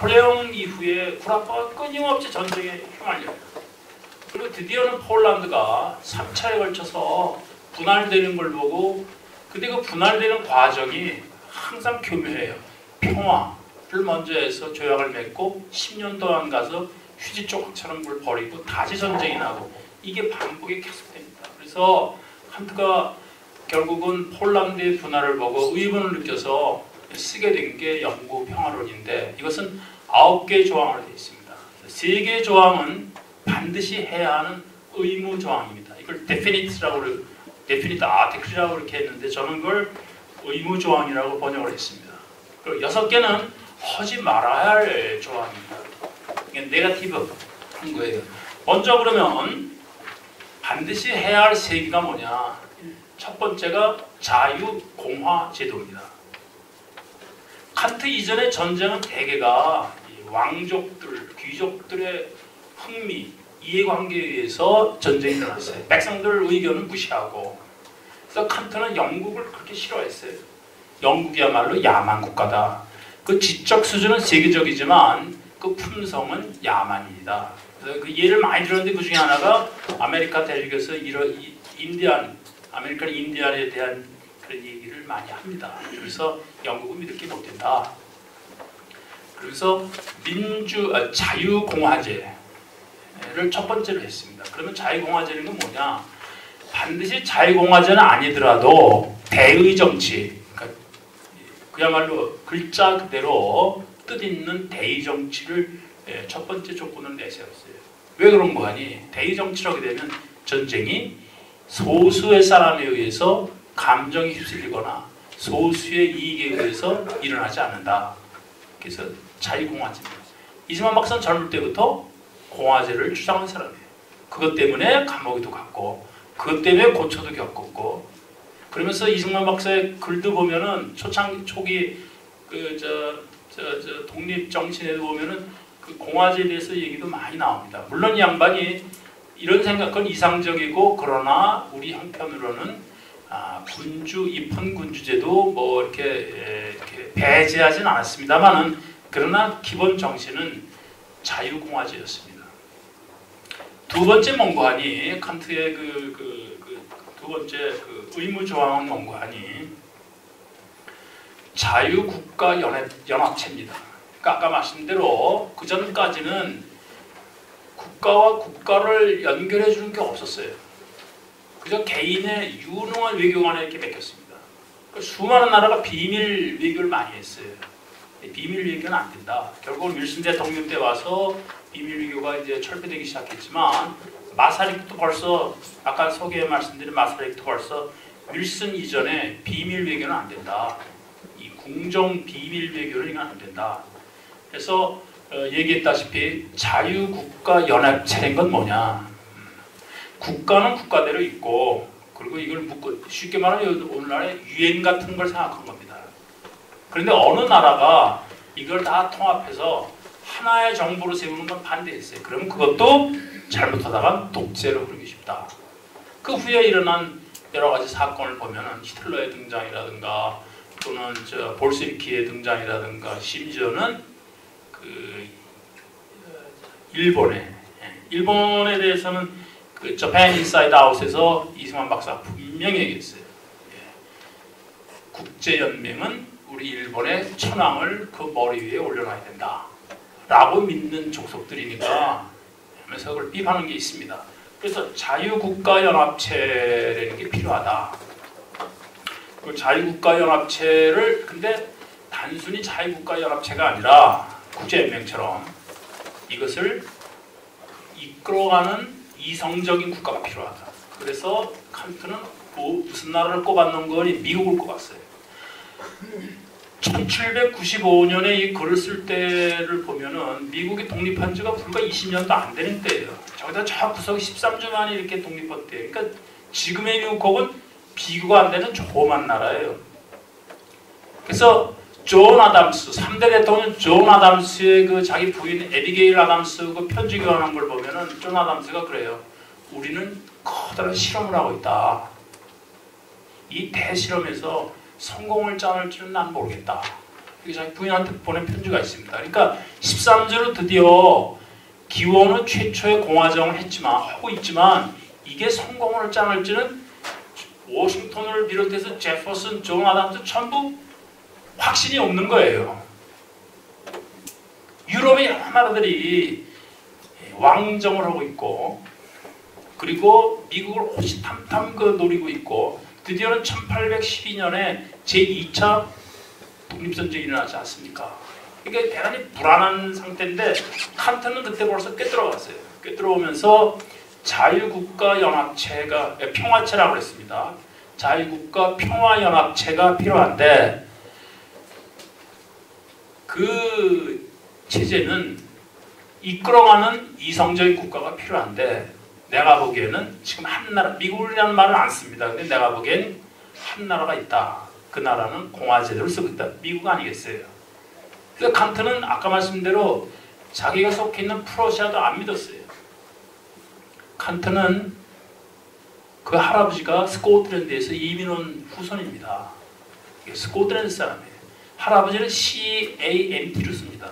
나폴레옹 이후에 구라파가 끊임없이 전쟁에 휘말려요. 그리고 드디어는 폴란드가 3차에 걸쳐서 분할되는 걸 보고, 근데 그 분할되는 과정이 항상 교묘해요. 평화를 먼저 해서 조약을 맺고 10년 동안 가서 휴지 조각처럼 물 버리고 다시 전쟁이 나고, 이게 반복이 계속됩니다. 그래서 칸트가 결국은 폴란드의 분할을 보고 의문을 느껴서 쓰게 된 게 영구 평화론인데, 이것은 9개의 조항으로 되어 있습니다. 3개의 조항은 반드시 해야 하는 의무 조항입니다. 이걸 definite article이라고 이렇게 했는데, 저는 그걸 의무 조항이라고 번역을 했습니다. 그리고 6개는 하지 말아야 할 조항입니다. 이게 네거티브 한 거예요. 먼저 그러면 반드시 해야 할 3개가 뭐냐? 첫 번째가 자유공화 제도입니다. 칸트 이전의 전쟁은 대개가 왕족들, 귀족들의 흥미, 이해관계에 의해서 전쟁이 일어났어요. 백성들 의견을 무시하고. 그래서 칸트는 영국을 그렇게 싫어했어요. 영국이야말로 야만 국가다. 그 지적 수준은 세계적이지만 그 품성은 야만이다. 그래서 그 예를 많이 들었는데, 그 중에 하나가 아메리카 대륙에서 이런 아메리칸 인디안에 대한 그런 얘기를 많이 합니다. 그래서 영국은 믿을 게 못 된다. 그래서 자유공화제를 첫 번째로 했습니다. 그러면 자유공화제는 건 뭐냐? 반드시 자유공화제는 아니더라도 대의 정치, 그러니까 그야말로 글자 그대로 뜻있는 대의 정치를 첫 번째 조건을 내세웠어요. 왜 그런 거 아니? 대의 정치라고 되면 전쟁이 소수의 사람에 의해서 감정이 휩쓸리거나 소수의 이익에 의해서 일어나지 않는다. 그래서 자유공화제입니다. 이승만 박사는 젊을 때부터 공화제를 주장한 사람이에요. 그것 때문에 감옥에도 갔고, 그것 때문에 고초도 겪었고, 그러면서 이승만 박사의 글도 보면은 초기 독립 정신에도 보면은 그 공화제에 대해서 얘기도 많이 나옵니다. 물론 이 양반이 이런 생각은 이상적이고, 그러나 우리 형편으로는 입헌 군주제도 뭐 이렇게 배제하진 않았습니다만은, 그러나 기본 정신은 자유공화제였습니다. 두 번째 뭔고하니, 칸트의 두 번째 의무 조항은 뭔고하니, 자유국가연합체입니다. 그러니까 아까 말씀드린 대로 그 전까지는 국가와 국가를 연결해 주는 게 없었어요. 그저 개인의 유능한 외교관에 이렇게 맡겼습니다. 수많은 나라가 비밀 외교를 많이 했어요. 비밀 외교는 안 된다. 결국은 윌슨 대통령 때 와서 비밀 외교가 이제 철폐되기 시작했지만, 마사릭도 벌써, 아까 소개에 말씀드린 마사릭도 벌써 윌슨 이전에 비밀 외교는 안 된다. 이 궁정 비밀 외교는 이건 안 된다. 그래서 얘기했다시피 자유국가연합체인 건 뭐냐? 국가는 국가대로 있고, 그리고 이걸 묶고, 쉽게 말하면 오늘날의 유엔 같은 걸 생각한 겁니다. 그런데 어느 나라가 이걸 다 통합해서 하나의 정부로 세우는 건 반대했어요. 그러면 그것도 잘못하다가 독재로 흐르기 쉽다. 그 후에 일어난 여러 가지 사건을 보면은 히틀러의 등장이라든가, 또는 볼셰비키의 등장이라든가, 심지어는 일본에 대해서는 저팬 인사이드 아웃에서 이승만 박사가 분명히 얘기했어요. 국제연맹은 우리 일본의 천황을 그 머리 위에 올려놔야 된다 라고 믿는 족속들이니까 하면서 그걸 비판하는 게 있습니다. 그래서 자유국가연합체라는 게 필요하다. 그 자유국가연합체를, 근데 단순히 자유국가연합체가 아니라 국제연맹처럼 이것을 이끌어가는 이성적인 국가가 필요하다. 그래서 칸트는 무슨 나라를 꼽았는 거니? 미국을 꼽았어요. 1795년에 이 글을 쓸 때를 보면은 미국이 독립한 지가 불과 20년도 안 되는 때예요. 저기다 저 구석이 13주 만에 이렇게 독립한 때. 그러니까 지금의 미국은 비교가 안 되는 조그만 나라예요. 그래서 존 아담스, 3대 대통령 존 아담스의 그 자기 부인 에비게일 아담스 그 편지 교환한 걸 보면은 존 아담스가 그래요. 우리는 커다란 실험을 하고 있다. 이 대실험에서 성공을 짠할지는 난 모르겠다. 이게 자기 부인한테 보낸 편지가 있습니다. 그러니까 13조로 드디어 기원은 최초의 공화정을 하고 있지만 이게 성공을 할지 안 할지는 워싱턴을 비롯해서 제퍼슨, 존 아담스 전부 확신이 없는 거예요. 유럽의 여러 나라들이 왕정을 하고 있고 그리고 미국을 호시탐탐 노리고 있고 드디어는 1812년에 제2차 독립전쟁이 일어나지 않습니까? 이게 대단히 불안한 상태인데 칸트는 그때 벌써 꿰들어갔어요. 꿰들어오면서 자유국가연합체가 평화체라고 했습니다. 자유국가 평화연합체가 필요한데 그 체제는 이끌어가는 이성적인 국가가 필요한데 내가 보기에는 지금 한 나라, 미국이라는 말을 안 씁니다. 근데 내가 보기엔 한 나라가 있다. 그 나라는 공화제도를 쓰고 있다. 미국 아니겠어요? 그래서 칸트는 아까 말씀대로 자기가 속해 있는 프러시아도 안 믿었어요. 칸트는 그 할아버지가 스코틀랜드에서 이민 온 후손입니다. 스코틀랜드 사람이에요. 할아버지는 CANT로 씁니다.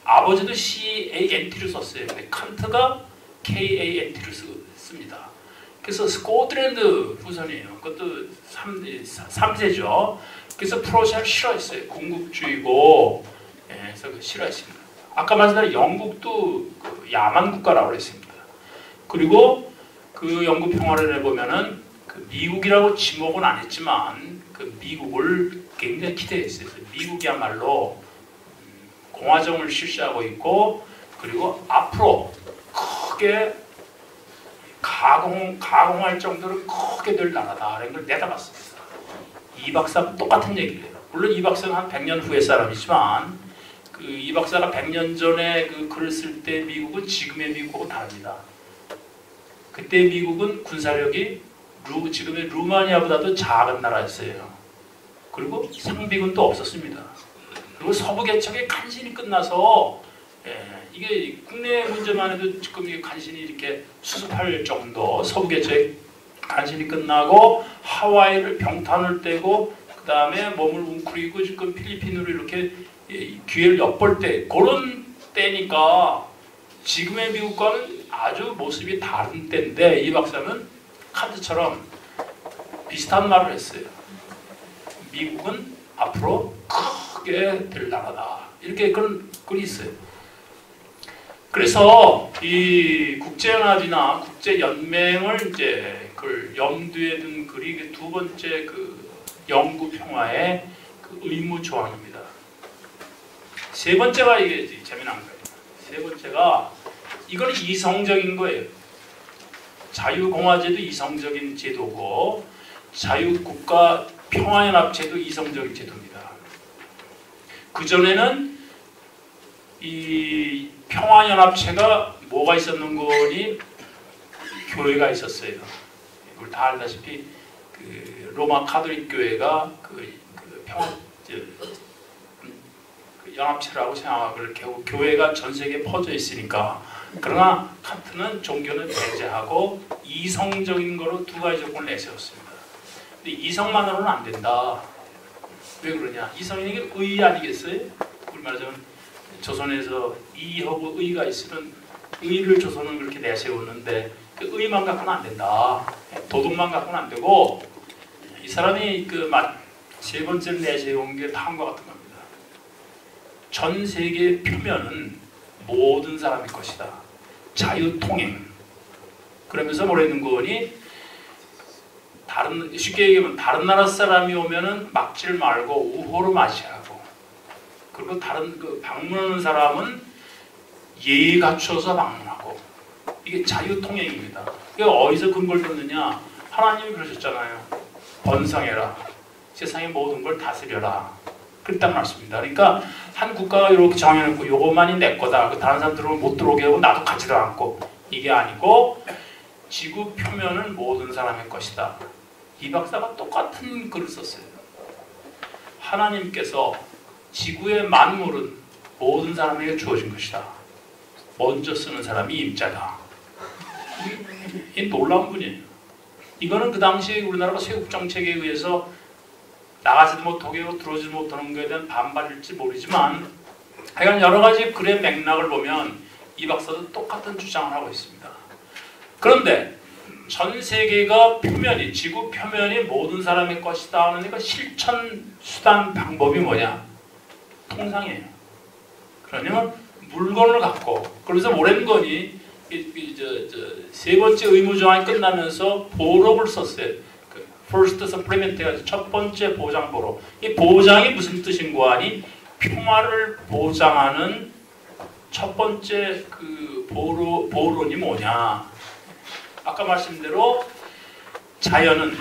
아버지도 CANT로 썼어요. 근데 칸트가 KANT로 씁니다. 그래서 스코틀랜드 후손이에요. 그것도 3세죠. 그래서 프로시아를 싫어했어요. 군국주의고, 그래서 싫어했습니다. 아까 말씀드린 영국도 그 야만 국가라고 했습니다. 그리고 그 영국 평화를 해보면은 그 미국이라고 지목은 안 했지만 그 미국을 굉장히 기대했어요. 미국이야말로 공화정을 실시하고 있고 그리고 앞으로 크게 가공할 정도로 크게 될 나라다라는 걸 내다봤습니다. 이 박사가 똑같은 얘기를 해요. 물론 이 박사는 한 100년 후의 사람이지만 그 이 박사가 100년 전에 그 글을 쓸 때 미국은 지금의 미국하고 다릅니다. 그때 미국은 군사력이 지금의 루마니아보다도 작은 나라였어요. 그리고 상비군도 없었습니다. 그리고 서부 개척의 간신히 끝나서 이게 국내 문제만 해도 지금 이게 간신히 이렇게 수습할 정도 서부 개척의 간신히 끝나고 하와이를 병탄을 떼고 그 다음에 몸을 웅크리고 지금 필리핀으로 이렇게 기회를 엿볼 때 그런 때니까 지금의 미국과는 아주 모습이 다른 때인데 이 박사는 칸트처럼 비슷한 말을 했어요. 미국은 앞으로 크게 될 나라다. 이렇게 그런 글이 있어요. 그래서 이 국제연합이나 국제연맹을 이제 그 염두에 둔 글이 두 번째 그 영구 평화의 그 의무 조항입니다. 세 번째가 이게 재미난 거예요. 세 번째가 이거는 이성적인 거예요. 자유공화제도 이성적인 제도고 자유국가 평화연합제도 이성적인 제도입니다. 그전에는 이 평화연합체가 뭐가 있었는 거니 교회가 있었어요. 이걸 다 알다시피 그 로마 카톨릭 교회가 그 평화 연합체라고 생각하고 결국 교회가 전 세계에 퍼져 있으니까. 그러나 칸트는 종교는 배제하고 이성적인 거로 두 가지 조건을 내세웠습니다. 근데 이성만으로는 안 된다. 왜 그러냐? 이성이 이게 의 아니겠어요? 우리 말하자면 조선에서 이하고 의가 있으면 의를 조선은 그렇게 내세우는데 그 의만 갖고는 안 된다. 도덕만 갖고는 안 되고 이 사람이 그 세 번째로 내세운 게 다음과 같은 겁니다. 전 세계 표면은 모든 사람의 것이다. 자유통행. 그러면서 뭐라 했는 거니? 쉽게 얘기하면 다른 나라 사람이 오면은 막질 말고 우호를 맞이하고 그리고 다른 그 방문하는 사람은 예의 갖춰서 방문하고 이게 자유통행입니다. 이게 어디서 근거를 듣느냐? 하나님이 그러셨잖아요. 번성해라. 세상의 모든 걸 다스려라. 그랬단 말씀입니다. 그러니까 한 국가가 이렇게 정해놓고 요것만이 내 거다. 다른 사람들은 못 들어오게 하고 나도 가지도 않고 이게 아니고 지구 표면은 모든 사람의 것이다. 이 박사가 똑같은 글을 썼어요. 하나님께서 지구의 만물은 모든 사람에게 주어진 것이다. 먼저 쓰는 사람이 임자다. 이 놀라운 분이에요. 이거는 그 당시에 우리나라가 세국정책에 의해서 나가지도 못하고 들어오지도 못하는 것에 대한 반발일지 모르지만 하여간 여러 가지 글의 맥락을 보면 이 박사도 똑같은 주장을 하고 있습니다. 그런데 전 세계가 표면이, 지구 표면이 모든 사람의 것이다 하는 그 실천 수단 방법이 뭐냐? 통상이에요. 그러냐면 물건을 갖고, 그래서 모렌건이 세 번째 의무조항이 끝나면서 보록을 썼어요. 그 first supplement 해가지고 첫 번째 보장 보록. 이 보장이 무슨 뜻인고 하니 평화를 보장하는 첫 번째 그 보론이 뭐냐? 아까 말씀대로 자연은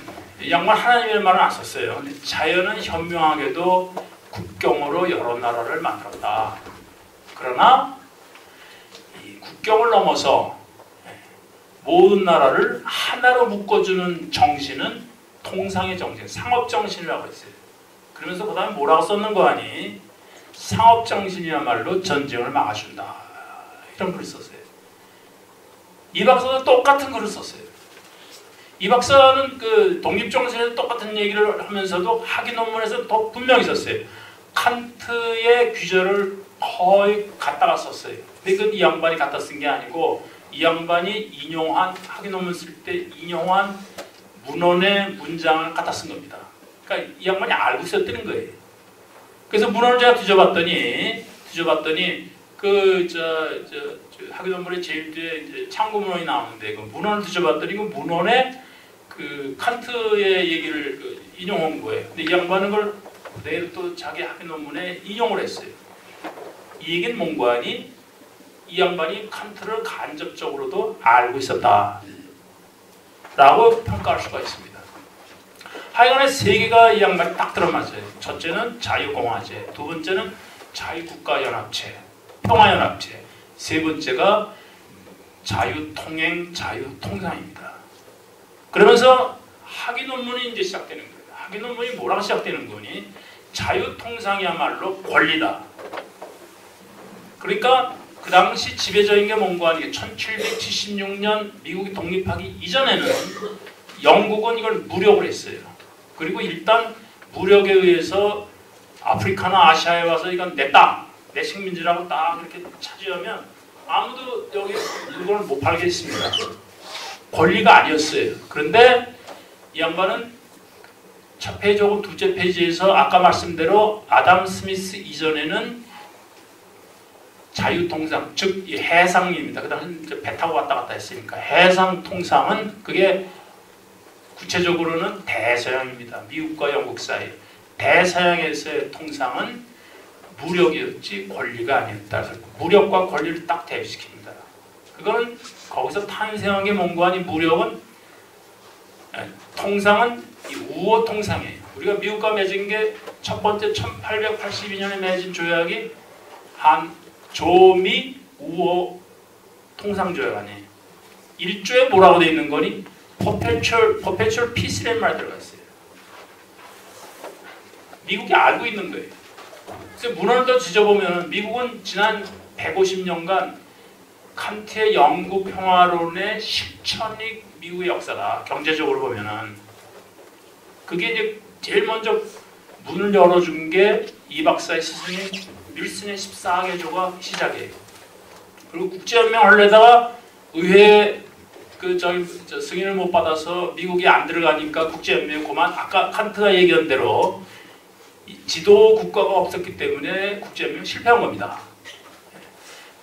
양말 하나님의 말은 안 썼어요. 근데 자연은 현명하게도 국경으로 여러 나라를 만들었다. 그러나 이 국경을 넘어서 모든 나라를 하나로 묶어주는 정신은 통상의 정신, 상업정신이라고 했어요. 그러면서 그 다음에 뭐라고 썼는 거 아니? 상업정신이야말로 전쟁을 막아준다. 이런 글을 썼어요. 이 박사도 똑같은 글을 썼어요. 이 박사는 그 독립정신에서 똑같은 얘기를 하면서도 학위 논문에서 더 분명히 썼어요. 칸트의 규절을 거의 갖다가 썼어요. 근데 그건 이 양반이 갖다 쓴 게 아니고 이 양반이 인용한, 학위 논문 쓸 때 인용한 문헌의 문장을 갖다 쓴 겁니다. 그러니까 이 양반이 알고 있었다는 거예요. 그래서 문헌을 제가 뒤져봤더니 학위 논문의 제일 뒤에 이제 참고 문헌이 나오는데 그 문헌을 뒤져봤더니 그 문헌에 그 칸트의 얘기를 인용한 거예요. 근데 이 양반은 그걸 그대로 또 자기 학위 논문에 인용을 했어요. 이 얘기는 뭔가 하니 이 양반이 칸트를 간접적으로도 알고 있었다 라고 평가할 수가 있습니다. 하여간에 세 개가 이 양반이 딱 들어맞아요. 첫째는 자유공화제, 두 번째는 자유국가연합체, 평화연합체, 세 번째가 자유통행, 자유통상입니다. 그러면서 학위 논문이 이제 시작되는 거예요. 학위 논문이 뭐라고 시작되는 거니? 자유통상이야말로 권리다. 그러니까 그 당시 지배적인 게 뭔가 하니 1776년 미국이 독립하기 이전에는 영국은 이걸 무력을 했어요. 그리고 일단 무력에 의해서 아프리카나 아시아에 와서 이건 내 땅, 내 식민지라고 딱 이렇게 차지하면 아무도 여기 물건을 못 팔게 했습니다. 권리가 아니었어요. 그런데 이 양반은 첫 페이지 혹은 둘째 페이지에서 아까 말씀대로 아담 스미스 이전에는 자유통상, 즉 이 해상입니다. 그 당시 배 타고 왔다 갔다 했으니까 해상통상은 그게 구체적으로는 대서양입니다. 미국과 영국 사이. 대서양에서의 통상은 무력이었지 권리가 아니었다. 그래서 무력과 권리를 딱 대비시킵니다. 그거는 거기서 탄생한 게 뭔가 하니 무력은 통상은 이 우호 통상이에요. 우리가 미국과 맺은 게 첫 번째 1882년에 맺은 조약이 조미 우호 통상조약 아니에요. 1조에 뭐라고 되어 있는 거니? perpetual peace라는 말 들어가 있어요. 미국이 알고 있는 거예요. 그래서 문헌을 더 지져보면 미국은 지난 150년간 칸트의 영구 평화론의 실천이 미국의 역사다. 경제적으로 보면은 그게 이제 제일 먼저 문을 열어준 게 이 박사의 스승인 윌슨의 14개조가 시작이에요. 그리고 국제연맹 하려다가 의회 승인을 못 받아서 미국이 안 들어가니까 국제연맹이 그만 아까 칸트가 얘기한 대로 지도 국가가 없었기 때문에 국제연맹이 실패한 겁니다.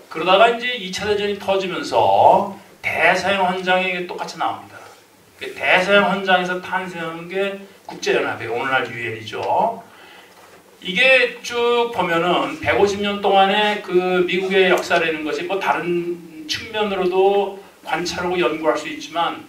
그러다가 이제 2차 대전이 터지면서 대서양 헌장이 똑같이 나옵니다. 대서양 헌장에서 탄생한 게 국제연합이에요. 오늘날 유엔이죠. 이게 쭉 보면은 150년 동안의 그 미국의 역사라는 것이 뭐 다른 측면으로도 관찰하고 연구할 수 있지만